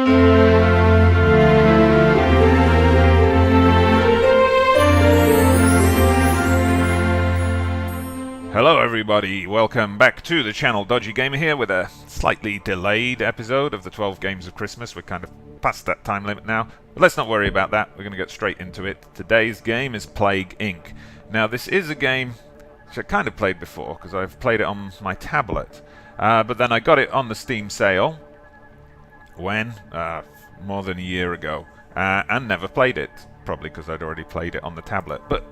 Hello everybody, welcome back to the channel. Dodgy Gamer here with a slightly delayed episode of the 12 Games of Christmas. We're kind of past that time limit now, but let's not worry about that. We're going to get straight into it. Today's game is Plague Inc. Now this is a game which I kind of played before because I've played it on my tablet, but then I got it on the Steam sale when? More than a year ago, and never played it, probably because I'd already played it on the tablet. But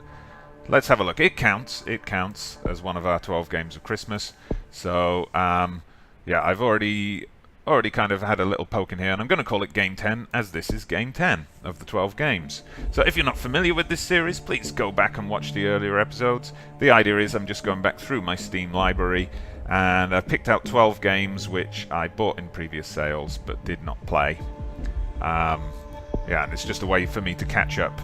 let's have a look. It counts as one of our 12 games of Christmas. So yeah, I've already kind of had a little poke in here, and I'm going to call it Game 10, as this is Game 10 of the 12 games. So if you're not familiar with this series, please go back and watch the earlier episodes. The idea is I'm just going back through my Steam library, and I've picked out 12 games which I bought in previous sales but did not play. Yeah, and it's just a way for me to catch up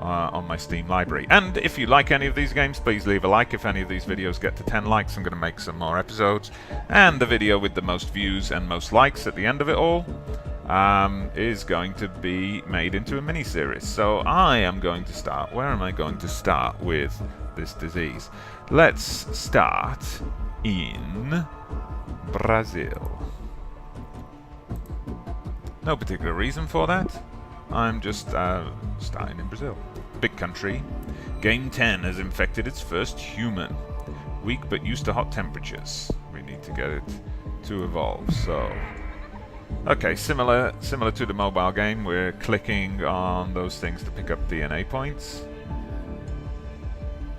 on my Steam library. And if you like any of these games, please leave a like. If any of these videos get to 10 likes, I'm going to make some more episodes. And the video with the most views and most likes at the end of it all is going to be made into a mini-series. So I am going to start. Where am I going to start with this disease? Let's start in Brazil. No particular reason for that. I'm just starting in Brazil. Big country. Game 10 has infected its first human. Weak but used to hot temperatures. We need to get it to evolve. So, okay, similar to the mobile game, we're clicking on those things to pick up DNA points.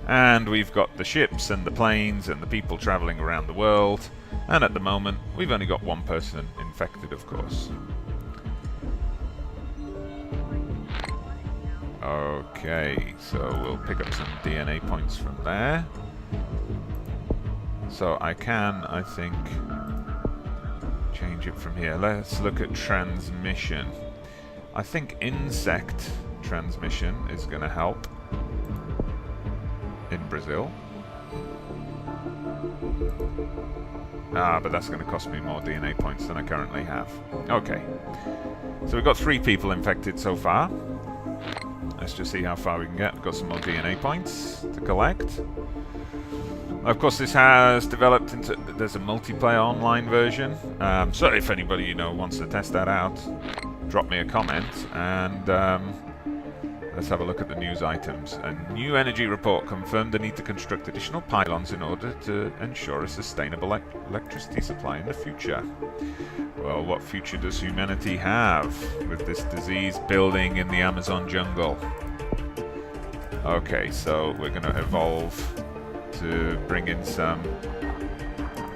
And we've got the ships and the planes and the people traveling around the world. And at the moment, we've only got one person infected, of course. Okay, so we'll pick up some DNA points from there. So I can, I think, change it from here. Let's look at transmission. I think insect transmission is going to help in Brazil. But that's going to cost me more DNA points than I currently have. Okay, so we've got 3 people infected so far. Let's just see how far we can get. We've got some more DNA points to collect. Of course, this has developed into... There's a multiplayer online version. So if anybody you know wants to test that out, drop me a comment. And let's have a look at the news items. A new energy report confirmed the need to construct additional pylons in order to ensure a sustainable electricity supply in the future. Well, what future does humanity have with this disease building in the Amazon jungle? Okay, so we're going to evolve to bring in some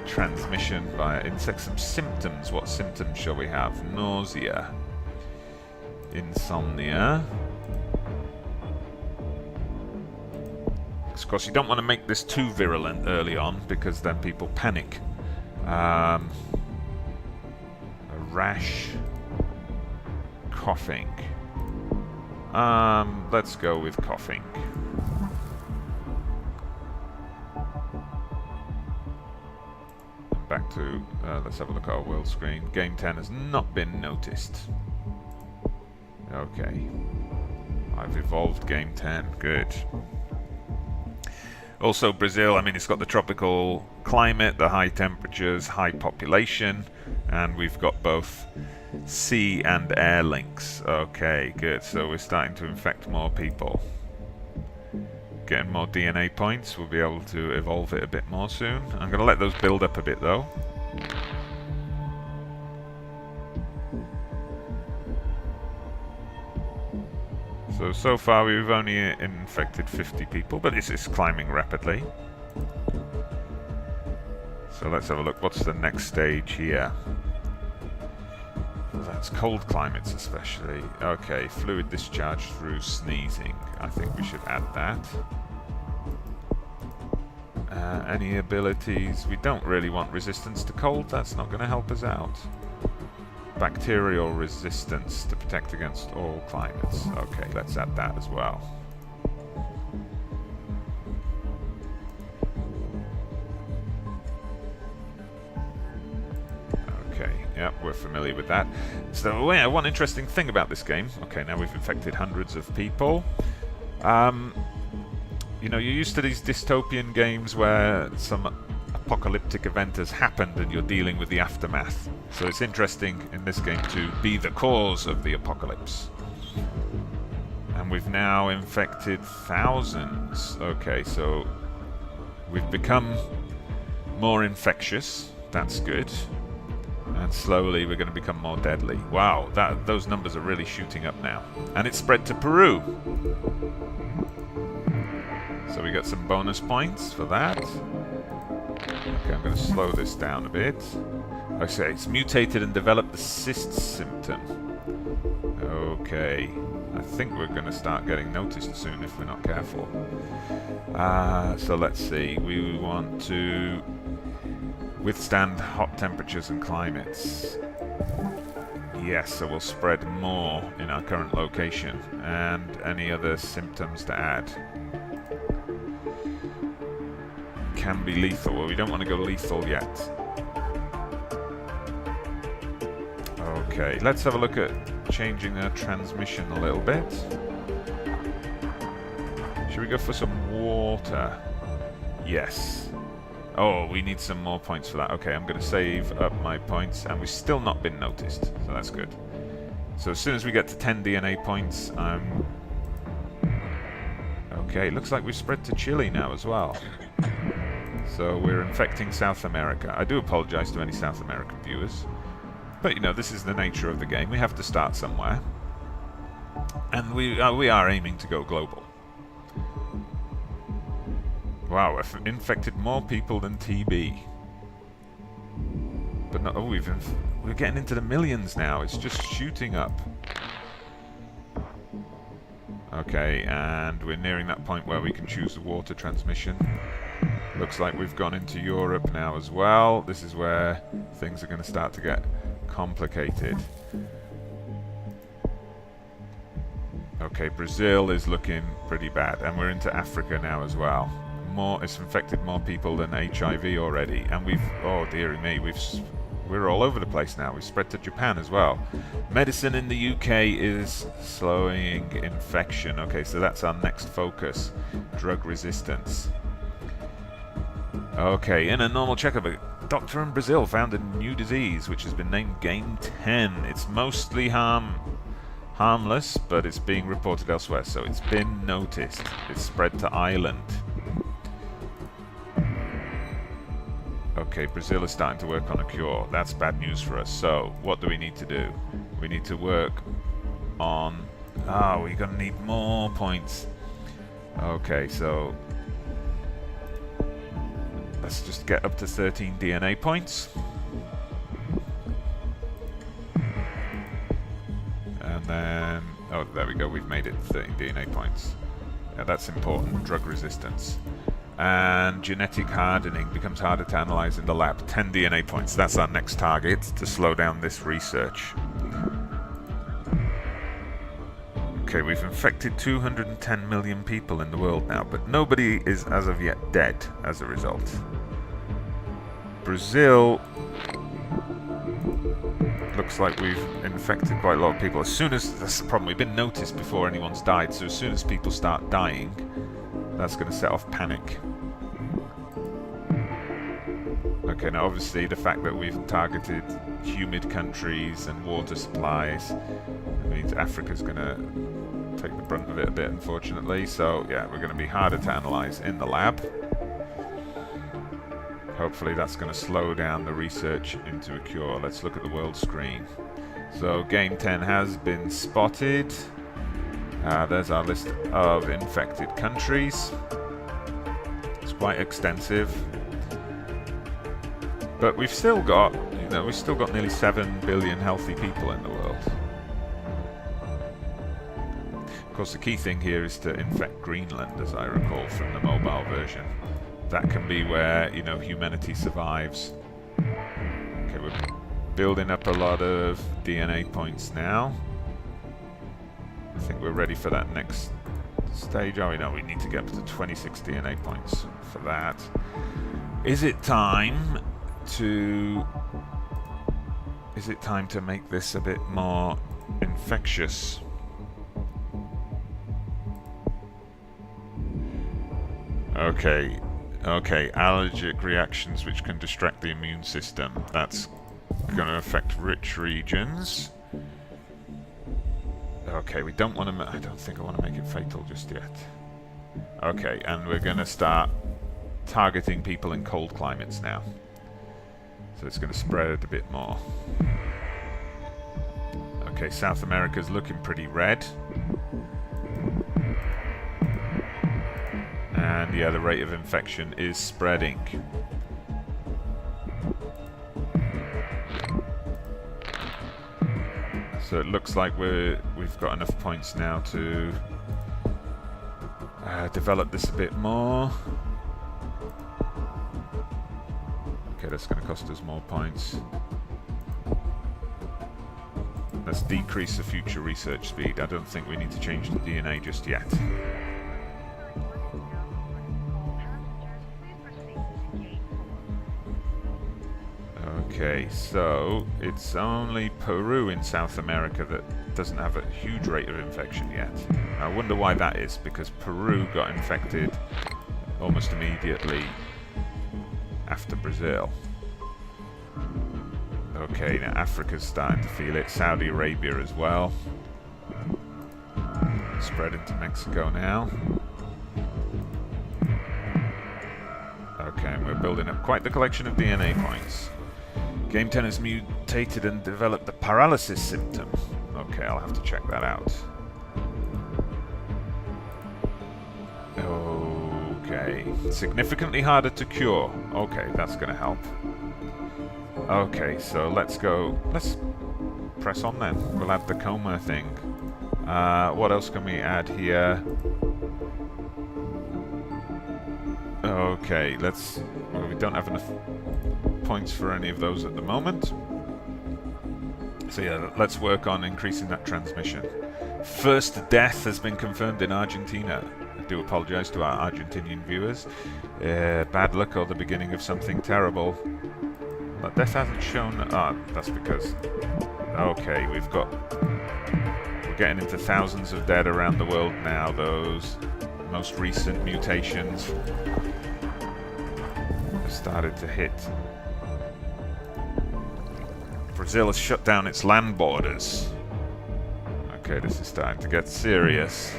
transmission via insects, some symptoms. What symptoms shall we have? Nausea, insomnia. Of course, you don't want to make this too virulent early on because then people panic. A rash, coughing. Let's go with coughing. Back to, let's have a look at our world screen. Game 10 has not been noticed. Okay. I've evolved Game 10. Good. Also Brazil, I mean, it's got the tropical climate, the high temperatures, high population, and we've got both sea and air links. Okay, good. So we're starting to infect more people. Getting more DNA points. We'll be able to evolve it a bit more soon. I'm going to let those build up a bit though. So far we've only infected 50 people, but this is climbing rapidly. So let's have a look. What's the next stage here? That's cold climates especially. Okay, fluid discharge through sneezing. I think we should add that. Any abilities? We don't really want resistance to cold. That's not going to help us out. Bacterial resistance to protect against all climates. Okay, let's add that as well. Okay, yep, we're we're familiar with that. So yeah, one interesting thing about this game, okay, now we've infected hundreds of people. You know, you're used to these dystopian games where some apocalyptic event has happened and you're dealing with the aftermath. So it's interesting in this game to be the cause of the apocalypse. And we've now infected thousands. Okay, so we've become more infectious. That's good. And slowly we're going to become more deadly. Wow, those numbers are really shooting up now. And it's spread to Peru. So we got some bonus points for that. Okay, I'm going to slow this down a bit. Okay, it's mutated and developed the cyst symptom. Okay, I think we're going to start getting noticed soon if we're not careful. So let's see, we want to withstand hot temperatures and climates. Yes, so we'll spread more in our current location. And any other symptoms to add? Can be lethal. Well, we don't want to go lethal yet. Okay, let's have a look at changing our transmission a little bit. Should we go for some water? Yes. Oh, we need some more points for that. Okay, I'm going to save up my points, and we've still not been noticed, so that's good. So as soon as we get to 10 DNA points, I'm... Okay, looks like we've spread to Chile now as well. So we're infecting South America. I do apologize to any South American viewers. But, you know, this is the nature of the game. We have to start somewhere. And we are aiming to go global. Wow, we've infected more people than TB. But no, we're getting into the millions now. It's just shooting up. Okay, and we're nearing that point where we can choose the water transmission. Looks like we've gone into Europe now as well. This is where things are going to start to get complicated. Okay, Brazil is looking pretty bad, and we're into Africa now as well. It's infected more people than HIV already, and oh dearie me, we're all over the place now. We've spread to Japan as well. Medicine in the UK is slowing infection. Okay, so that's our next focus. Drug resistance. Okay, in a normal checkup, a doctor in Brazil found a new disease which has been named Game 10. It's mostly harmless, but it's being reported elsewhere, so it's been noticed. It's spread to Ireland. Okay, Brazil is starting to work on a cure. That's bad news for us. So, what do we need to do? We need to work on... we're going to need more points. Okay, so... let's just get up to 13 DNA points. And then... oh, there we go. We've made it 13 DNA points. Yeah, that's important. Drug resistance. And genetic hardening becomes harder to analyze in the lab. 10 DNA points. That's our next target to slow down this research. Okay, we've infected 210 million people in the world now, but nobody is as of yet dead as a result. Brazil looks like we've infected quite a lot of people. As soon as, that's the problem, we've been noticed before anyone's died, so as soon as people start dying, that's going to set off panic. Okay, now obviously the fact that we've targeted humid countries and water supplies means Africa's going to take the brunt of it a bit, unfortunately. So yeah, we're going to be harder to analyze in the lab. Hopefully that's going to slow down the research into a cure. Let's look at the world screen. So Game 10 has been spotted. There's our list of infected countries. It's quite extensive. But we've still got, nearly 7 billion healthy people in the world. Of course, the key thing here is to infect Greenland, as I recall from the mobile version. That can be where, humanity survives. Okay, we're building up a lot of DNA points now. I think we're ready for that next stage. Oh, no, we need to get up to 26 DNA points for that. Is it time to is it time to make this a bit more infectious? Okay, allergic reactions which can distract the immune system. That's going to affect rich regions. Okay, we don't want to... I don't think I want to make it fatal just yet. Okay, and we're going to start targeting people in cold climates now. So it's going to spread a bit more. Okay, South America's looking pretty red. And yeah, the rate of infection is spreading. So it looks like we've got enough points now to develop this a bit more. Okay, that's going to cost us more points. Let's decrease the future research speed. I don't think we need to change the DNA just yet. Okay, so it's only Peru in South America that doesn't have a huge rate of infection yet. I wonder why that is, because Peru got infected almost immediately after Brazil. Okay, now Africa's starting to feel it. Saudi Arabia as well. Spread into Mexico now. Okay, and we're building up quite the collection of DNA points. Game 10 has mutated and developed the paralysis symptom. Okay, I'll have to check that out. Okay, significantly harder to cure. Okay, that's going to help. Okay, so let's go. Let's press on then. We'll add the coma thing. What else can we add here? Okay, well, we don't have enough points for any of those at the moment. So yeah, let's work on increasing that transmission. First death has been confirmed in Argentina. I do apologize to our Argentinian viewers. Bad luck or the beginning of something terrible. But death hasn't shown... that's because... Okay, we're getting into thousands of dead around the world now. Those most recent mutations have started to hit. Brazil has shut down its land borders. Okay, this is starting to get serious.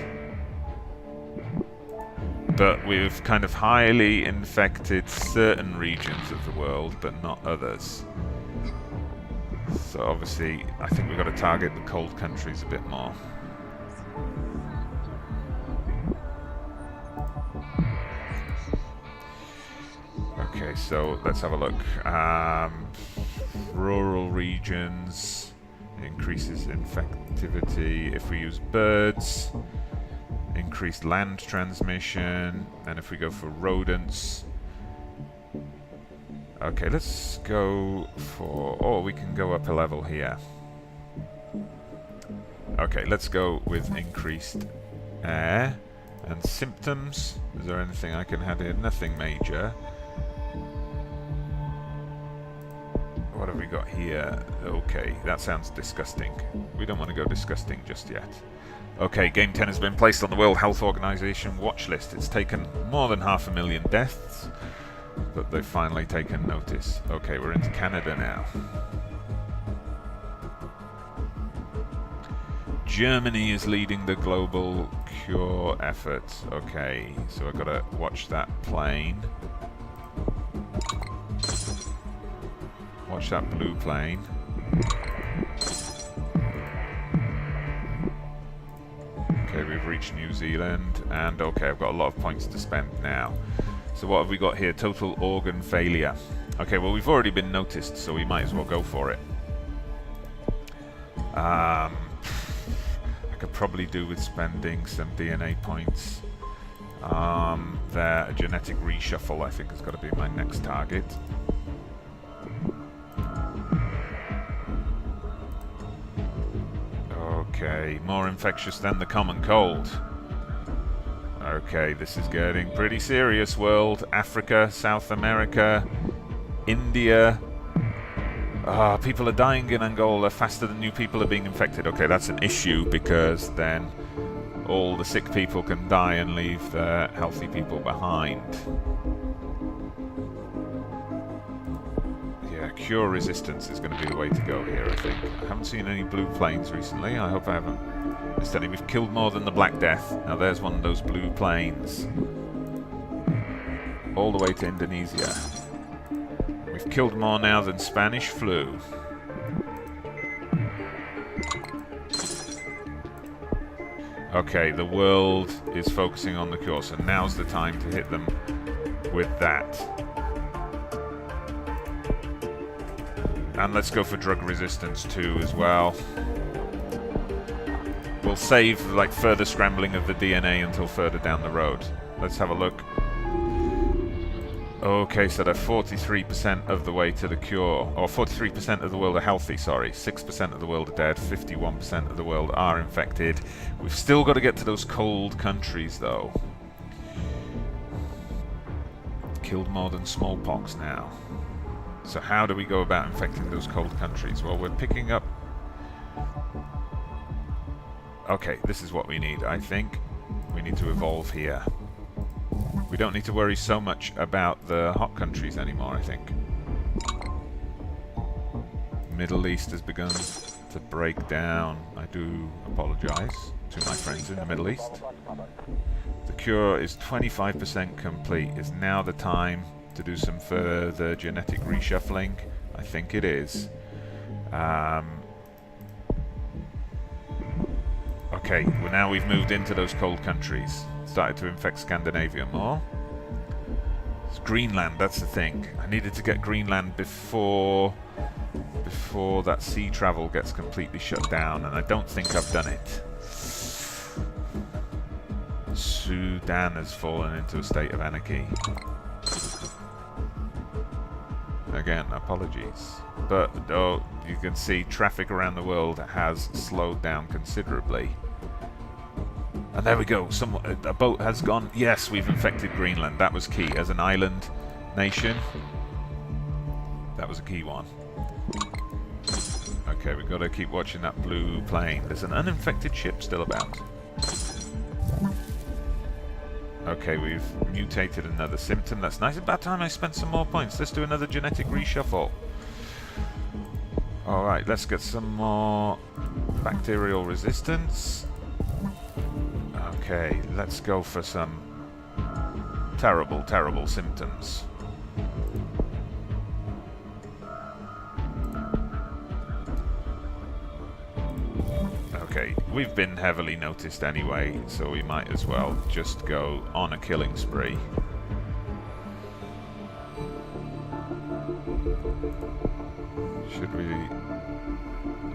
But we've kind of highly infected certain regions of the world, but not others. So obviously, I think we've got to target the cold countries a bit more. Okay, so let's have a look. Rural regions increases infectivity if we use birds. Increased land transmission, and if we go for rodents. Okay, let's go for... Oh, we can go up a level here. Okay, let's go with increased air and symptoms. Is there anything I can add here? Nothing major. What have we got here? Okay, that sounds disgusting. We don't want to go disgusting just yet. Okay, Game 10 has been placed on the World Health Organization watch list. It's taken more than 500,000 deaths, but they've finally taken notice. Okay, we're into Canada now. Germany is leading the global cure effort. Okay, so I've got to watch that plane. Watch that blue plane. Okay, we've reached New Zealand, and okay, I've got a lot of points to spend now. So what have we got here? Total organ failure. Okay, well, we've already been noticed, so we might as well go for it. I could probably do with spending some DNA points. There, a genetic reshuffle, I think, has got to be my next target. Okay, more infectious than the common cold. Okay, this is getting pretty serious, world. Africa, South America, India. People are dying in Angola faster than new people are being infected. Okay, that's an issue because then all the sick people can die and leave the healthy people behind. Yeah, cure resistance is going to be the way to go here, I think. I haven't seen any blue planes recently. I hope I haven't missed any. We've killed more than the Black Death. Now there's one of those blue planes. All the way to Indonesia. We've killed more now than Spanish flu. Okay, the world is focusing on the cure, so now's the time to hit them with that. And let's go for drug resistance too as well. We'll save like further scrambling of the DNA until further down the road. Let's have a look. Okay, so they're 43% of the way to the cure, or 43% of the world are healthy, sorry. 6% of the world are dead, 51% of the world are infected. We've still got to get to those cold countries, though. Killed more than smallpox now. So how do we go about infecting those cold countries? Well, we're picking up... Okay, this is what we need, I think. We need to evolve here. We don't need to worry so much about the hot countries anymore, I think. Middle East has begun to break down. I do apologize to my friends in the Middle East. The cure is 25% complete. Is now the time to do some further genetic reshuffling? I think it is. Okay, well now we've moved into those cold countries. Started to infect Scandinavia more. It's Greenland, that's the thing. I needed to get Greenland before that sea travel gets completely shut down, and I don't think I've done it. Sudan has fallen into a state of anarchy. Again, apologies. But oh, you can see traffic around the world has slowed down considerably. And there we go, a boat has gone. Yes, we've infected Greenland. That was key. As an island nation, that was a key one. Okay, we've got to keep watching that blue plane. There's an uninfected ship still about. Okay, we've mutated another symptom. That's nice. About time I spent some more points. Let's do another genetic reshuffle. Alright, let's get some more bacterial resistance. Okay, let's go for some terrible, terrible symptoms. Okay, we've been heavily noticed anyway, so we might as well just go on a killing spree. Should we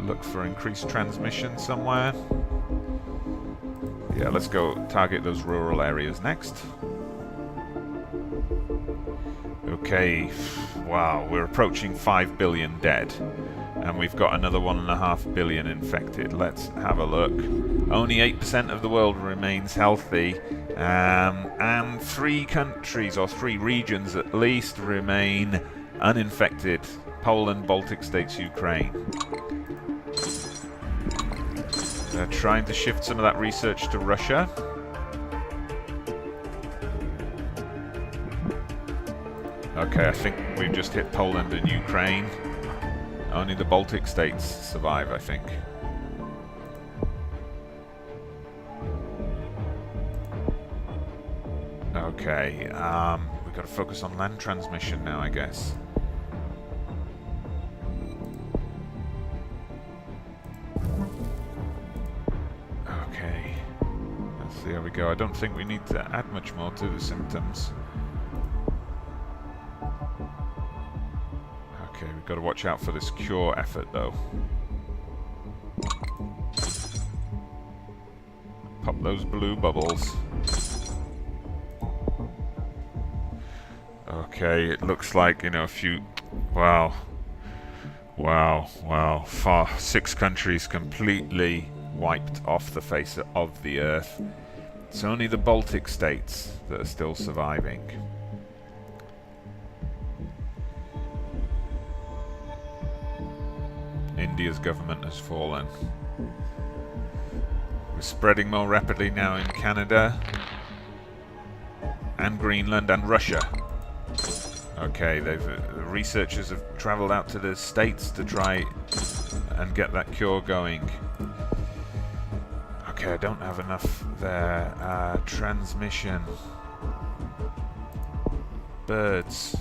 look for increased transmission somewhere? Yeah, let's go target those rural areas next. Okay, wow, we're approaching 5 billion dead. And we've got another 1.5 billion infected. Let's have a look. Only 8% of the world remains healthy. And 3 countries, or 3 regions at least, remain uninfected. Poland, Baltic States, Ukraine. They're trying to shift some of that research to Russia. Okay, I think we've just hit Poland and Ukraine. Only the Baltic states survive, I think. Okay, we've got to focus on land transmission now, I guess. Okay, let's see how we go. I don't think we need to add much more to the symptoms. Okay, we've got to watch out for this cure effort, though. Pop those blue bubbles. Okay, it looks like, you know, a few... Wow. Wow, wow. 6 countries completely wiped off the face of the Earth. It's only the Baltic states that are still surviving. India's government has fallen. We're spreading more rapidly now in Canada and Greenland and Russia. Okay, the researchers have travelled out to the States to try and get that cure going. Okay, I don't have enough there. Transmission. Birds.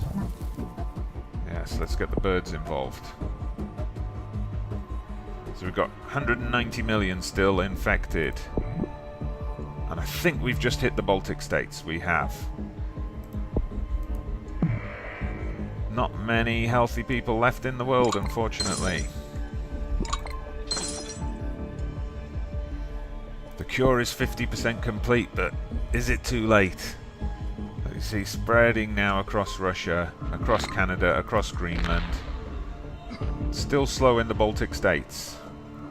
Yes, let's get the birds involved. So we've got 190 million still infected. And I think we've just hit the Baltic states. We have. Not many healthy people left in the world, unfortunately. The cure is 50% complete, but is it too late? You see, spreading now across Russia, across Canada, across Greenland. Still slow in the Baltic states.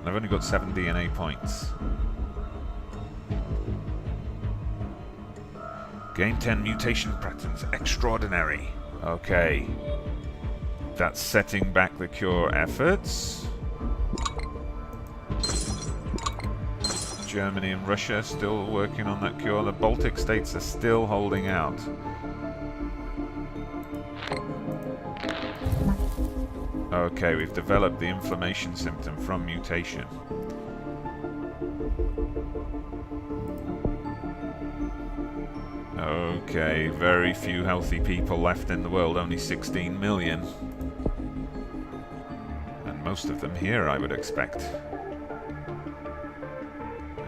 I've only got 7 DNA points. Game 10 mutation patterns, extraordinary. Okay. That's setting back the cure efforts. Germany and Russia still working on that cure. The Baltic states are still holding out. Okay, we've developed the inflammation symptom from mutation. Okay, very few healthy people left in the world, only 16 million. And most of them here, I would expect.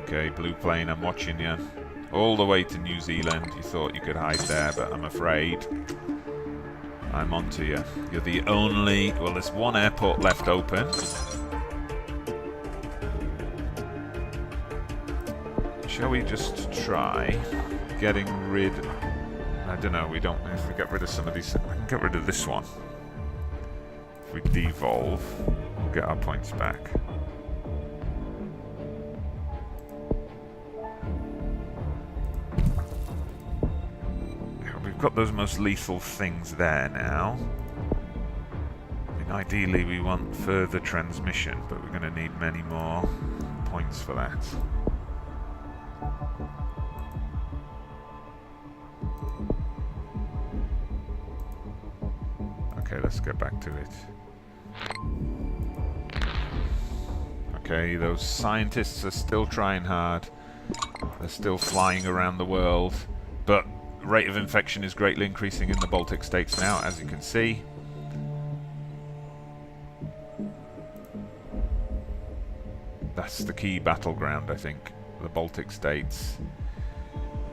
Okay, blue plane, I'm watching you. All the way to New Zealand. You thought you could hide there, but I'm afraid I'm onto you. You're the only... Well, there's one airport left open. Shall we just try getting rid... I don't know, we don't... If we get rid of some of these... I can get rid of this one. If we devolve, we'll get our points back. We've got those most lethal things there now. I mean, ideally we want further transmission, but we're going to need many more points for that. Okay, let's get back to it. Okay, those scientists are still trying hard. They're still flying around the world, but rate of infection is greatly increasing in the Baltic states now, as you can see. That's the key battleground, I think. The Baltic states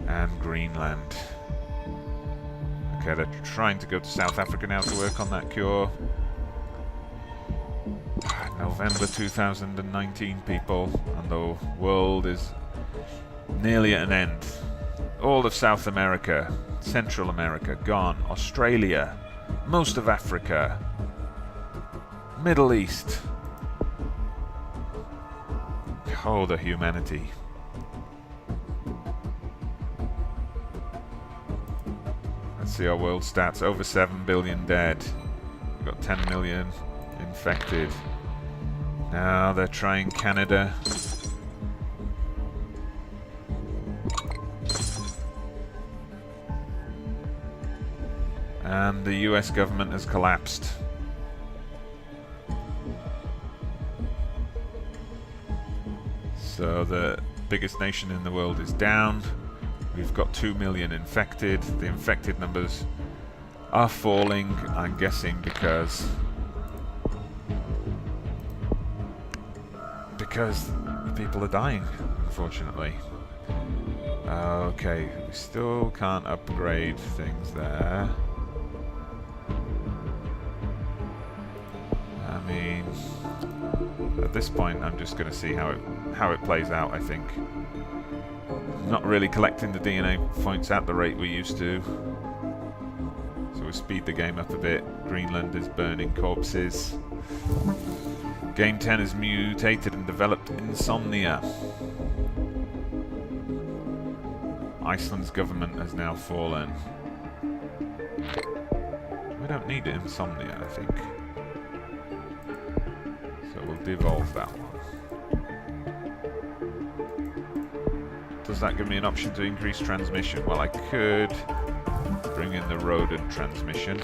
and Greenland. Okay, they're trying to go to South Africa now to work on that cure. November 2019, people, and the world is nearly at an end. All of South America, Central America, gone. Australia, most of Africa, Middle East. Oh, the humanity. Let's see our world stats. Over 7 billion dead. We've got 10 million infected. Now they're trying Canada. And the US government has collapsed. So the biggest nation in the world is down. We've got 2 million infected. The infected numbers are falling, I'm guessing because people are dying, unfortunately. Okay, we still can't upgrade things there. I mean, at this point I'm just going to see how it plays out, I think. Not really collecting the DNA points at the rate we used to. So we'll speed the game up a bit. Greenland is burning corpses. Game 10 has mutated and developed insomnia. Iceland's government has now fallen. We don't need insomnia, I think. So we'll devolve that one. Does that give me an option to increase transmission? Well, I could bring in the rodent transmission.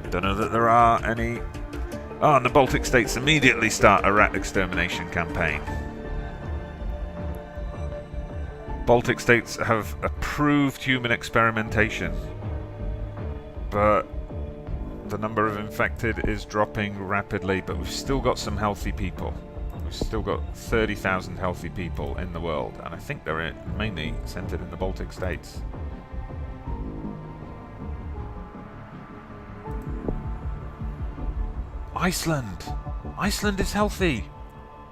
Don't know that there are any... Oh, and the Baltic states immediately start a rat extermination campaign. Baltic states have approved human experimentation, but the number of infected is dropping rapidly, but we've still got some healthy people. We've still got 30,000 healthy people in the world, and I think they're mainly centered in the Baltic states. Iceland! Iceland is healthy!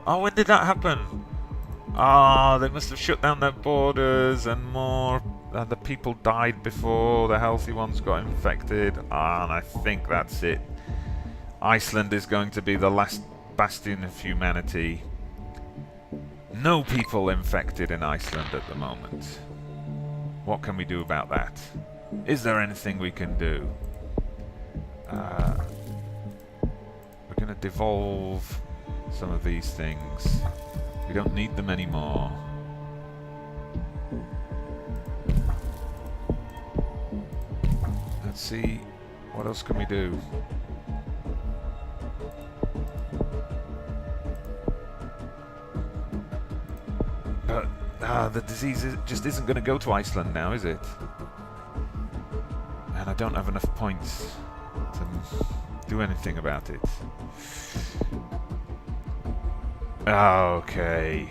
Oh, when did that happen? Ah, they must have shut down their borders and more... the people died before the healthy ones got infected. Ah, and I think that's it. Iceland is going to be the last bastion of humanity. No people infected in Iceland at the moment. What can we do about that? Is there anything we can do? We're going to devolve some of these things. We don't need them anymore. Let's see, what else can we do? But the disease just isn't going to go to Iceland now, is it? And I don't have enough points to do anything about it. Okay.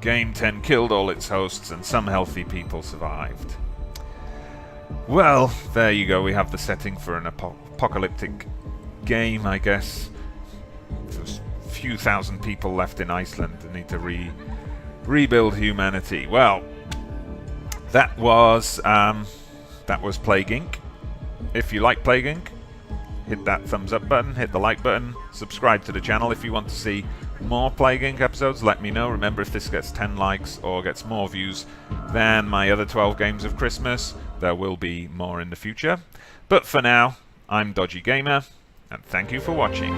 Game 10 killed all its hosts and some healthy people survived. Well, there you go. We have the setting for an apocalyptic game, I guess. There's a few thousand people left in Iceland that need to rebuild humanity. Well, that was Plague Inc. If you like Plague Inc., hit that thumbs up button, hit the like button, subscribe to the channel if you want to see more Plague Inc. episodes. Let me know. Remember, if this gets 10 likes or gets more views than my other 12 games of Christmas, there will be more in the future. But for now, I'm Dodgy Gamer, and thank you for watching.